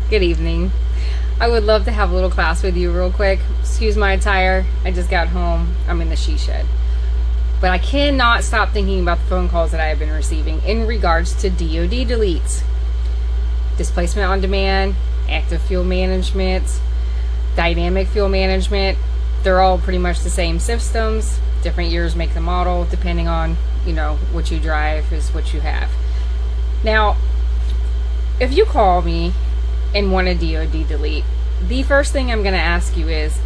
Good evening. I would love to have a little class with you real quick. Excuse my attire. I just got home. I'm in the she shed. But I cannot stop thinking about the phone calls that I have been receiving in regards to DoD deletes. Displacement on demand, active fuel management, dynamic fuel management. They're all pretty much the same systems. Different years make the model. Depending on, what you drive is what you have. Now, if you call me and want a DoD delete, the first thing I'm going to ask you is,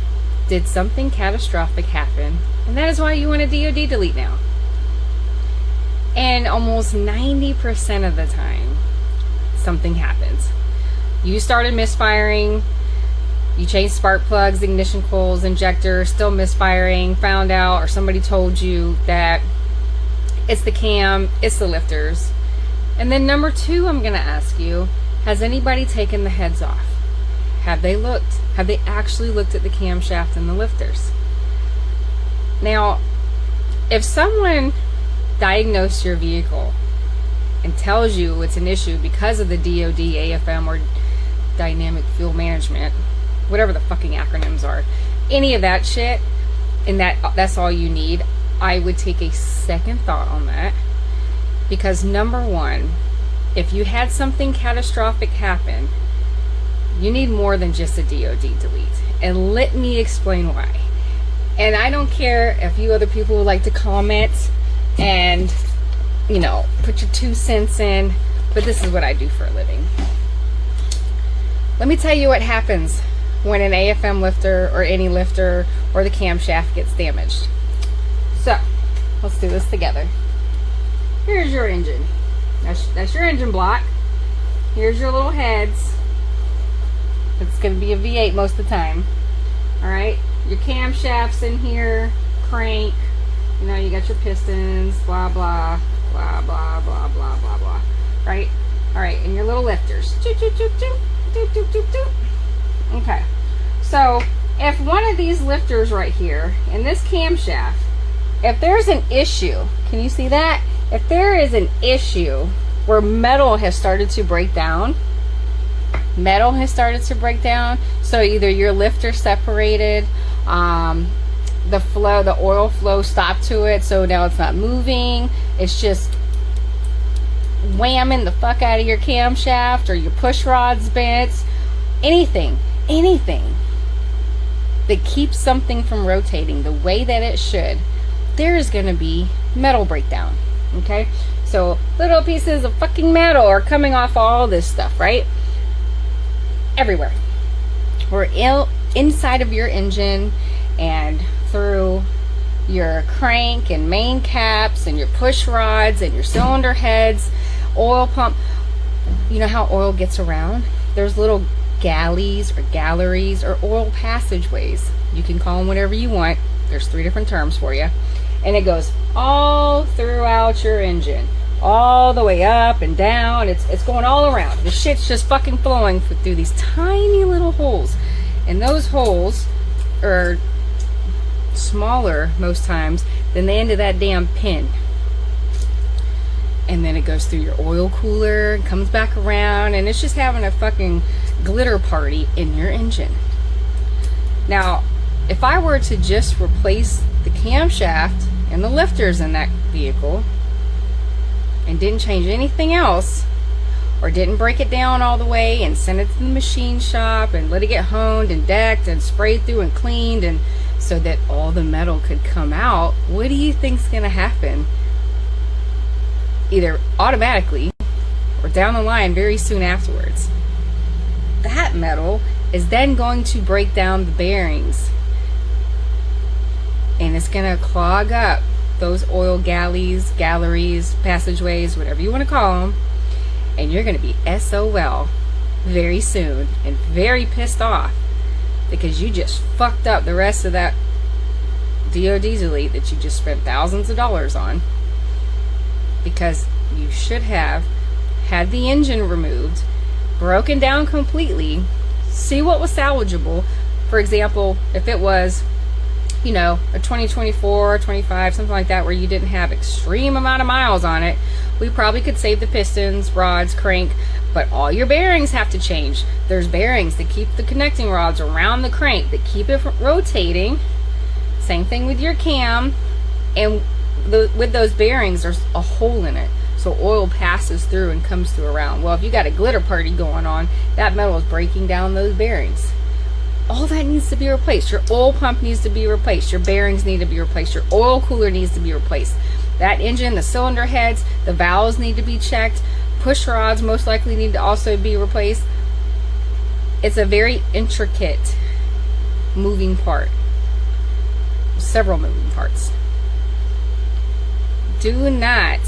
did something catastrophic happen? And that is why you want a DoD delete now. And almost 90% of the time, something happens. You started misfiring, you changed spark plugs, ignition coils, injectors, still misfiring, found out, or somebody told you that it's the cam, it's the lifters. And then number two, I'm going to ask you, has anybody taken the heads off? Have they looked? Have they actually looked at the camshaft and the lifters? Now, if someone diagnosed your vehicle and tells you it's an issue because of the DoD, AFM, or dynamic fuel management, whatever the fucking acronyms are, any of that shit, and that's all you need, I would take a second thought on that. Because number one, if you had something catastrophic happen, you need more than just a DoD delete. And let me explain why. And I don't care if you other people would like to comment and, put your 2 cents in, but this is what I do for a living. Let me tell you what happens when an AFM lifter or any lifter or the camshaft gets damaged. So, let's do this together. Here's your engine. That's your engine block. Here's your little heads. It's going to be a V8 most of the time. Alright? Your camshaft's in here. Crank. You got your pistons. Blah, blah. Blah, blah, blah, blah, blah, blah. Right? Alright, and your little lifters. Choo, choo, choo, choo. Choo, choo, choo, choo. Okay. So, if one of these lifters right here, in this camshaft, if there's an issue, can you see that? If there is an issue where metal has started to break down, so either your lifter separated, the oil flow stopped to it, so now it's not moving, it's just whamming the fuck out of your camshaft, or your push rod's bent, anything that keeps something from rotating the way that it should, there is going to be metal breakdown. Okay, so little pieces of fucking metal are coming off all this stuff, right? Everywhere. We're inside of your engine and through your crank and main caps and your push rods and your cylinder heads, oil pump. You know how oil gets around? There's little galleys or galleries or oil passageways. You can call them whatever you want. There's 3 different terms for you. And it goes all throughout your engine, all the way up and down. It's going all around. The shit's just fucking flowing through these tiny little holes. And those holes are smaller most times than the end of that damn pin. And then it goes through your oil cooler and comes back around, and it's just having a fucking glitter party in your engine. Now, if I were to just replace the camshaft and the lifters in that vehicle and didn't change anything else, or didn't break it down all the way and send it to the machine shop and let it get honed and decked and sprayed through and cleaned, and so that all the metal could come out, what do you think's going to happen? Either automatically or down the line very soon afterwards, that metal is then going to break down the bearings, and it's going to clog up those oil galleries, passageways, whatever you want to call them, and you're going to be SOL very soon and very pissed off because you just fucked up the rest of that DoD delete that you just spent thousands of dollars on, because you should have had the engine removed, broken down completely, see what was salvageable. For example, if it was a 2024 or 25, something like that, where you didn't have extreme amount of miles on it, we probably could save the pistons, rods, crank, But all your bearings have to change. There's bearings that keep the connecting rods around the crank, that keep it rotating. Same thing with your cam. And with those bearings, there's a hole in it. So oil passes through and comes through around. Well, if you got a glitter party going on, that metal is breaking down those bearings. All that needs to be replaced. Your oil pump needs to be replaced. Your bearings need to be replaced. Your oil cooler needs to be replaced. That engine, the cylinder heads, the valves need to be checked. Push rods most likely need to also be replaced. It's a very intricate moving part. Several moving parts. Do not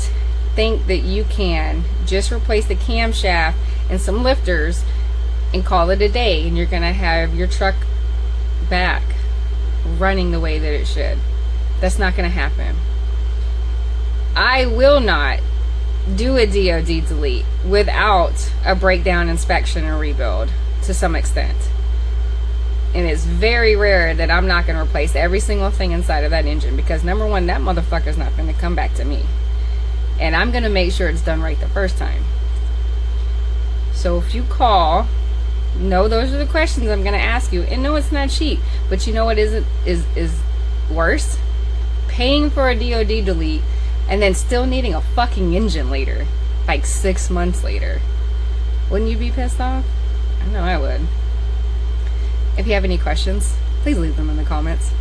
think that you can just replace the camshaft and some lifters and call it a day and you're going to have your truck back running the way that it should. That's not going to happen. I will not do a DOD delete without a breakdown, inspection, and rebuild to some extent. And it's very rare that I'm not going to replace every single thing inside of that engine, because number one, that motherfucker's not going to come back to me. And I'm going to make sure it's done right the first time. So if you call, no, those are the questions I'm going to ask you. And no, it's not cheap. But you know what is worse? Paying for a DOD delete and then still needing a fucking engine later. Like 6 months later. Wouldn't you be pissed off? I know I would. If you have any questions, please leave them in the comments.